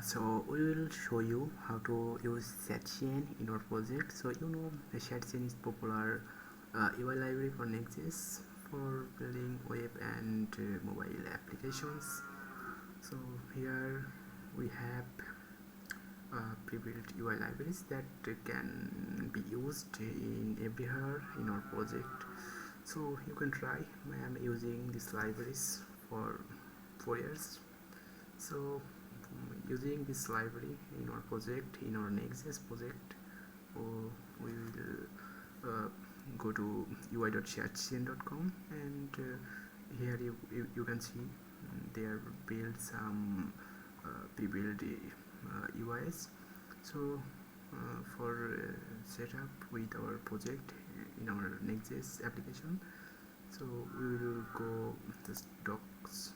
So we will show you how to use ShadCN in our project. So the ShadCN is popular UI library for Next.js for building web and mobile applications. So here we have pre-built UI libraries that can be used in everywhere in our project. So you can try. I am using these libraries for 4 years. So using this library in our project, in our Next.js project, we will go to ui.shadcn.com, and here you can see they are built some pre-built UIs. So for setup with our project in our Next.js application, so we will go this docs,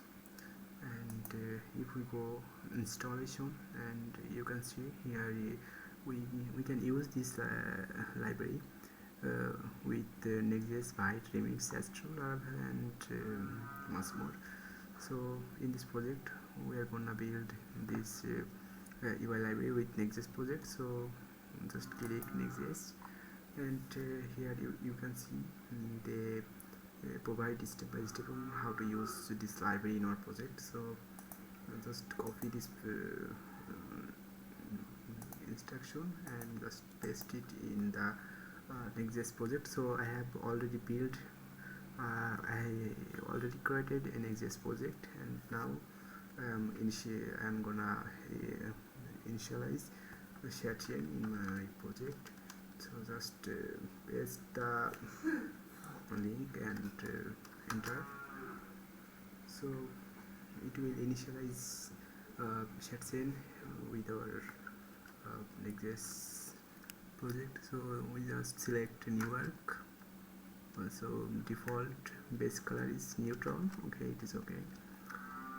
and if we go installation, and you can see here we can use this library with Next.js Byte, Remix, Astro, Laravel, and much more. So in this project we are gonna build this UI library with Next.js project. So just click Next.js, and here you can see they provide step by step on how to use this library in our project. So just copy this instruction and just paste it in the Next.js project. So I have already built I already created an Next.js project, and now I'm gonna initialize the ShadCN in my project. So just paste the link and enter. So it will initialize ShadCN with our Next.js project. So we just select new work. So default base color is neutral. Okay, it is okay.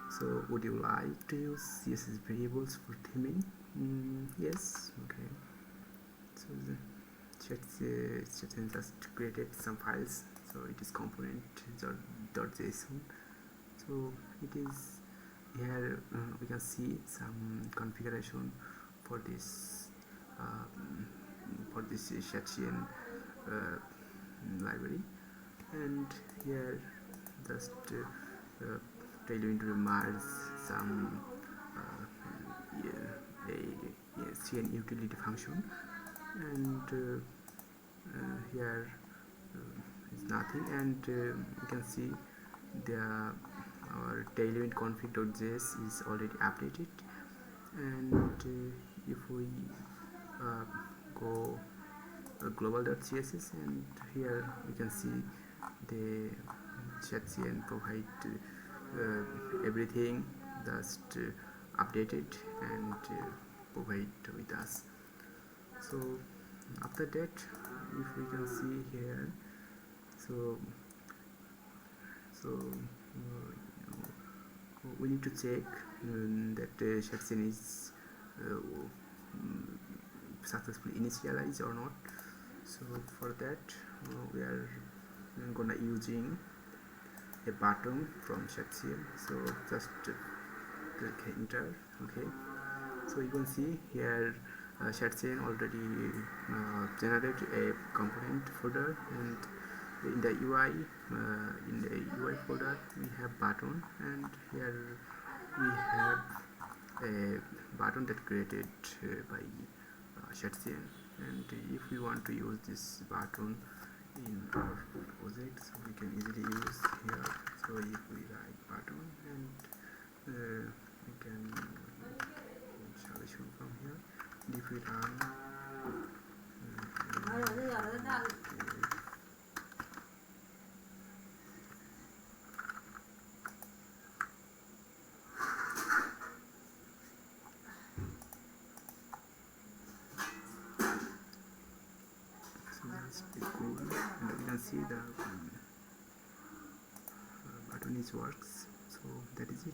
So would you like to use CSS variables for theming? Yes. Okay. So ShadCN just created some files. So it is component.json. So it is here we can see some configuration for this ShadCN library, and here just tell you to merge some CN utility function, and here is nothing, and you can see our tailwind config.js is already updated. And if we go global.css, and here we can see the ShadCN provide everything just updated and provide with us. So after that, if we can see here, so we need to check that ShadCN is successfully initialized or not. So for that we are gonna using a button from ShadCN. So just click enter. Okay, so you can see here ShadCN already generate a component folder, and in the UI folder we have button, and here we have a button that created by ShadCN. And if we want to use this button in our project, so we can easily use here. So if we write button, and we can installation from here, and if we run cool, and you can see the button is works. So that is it.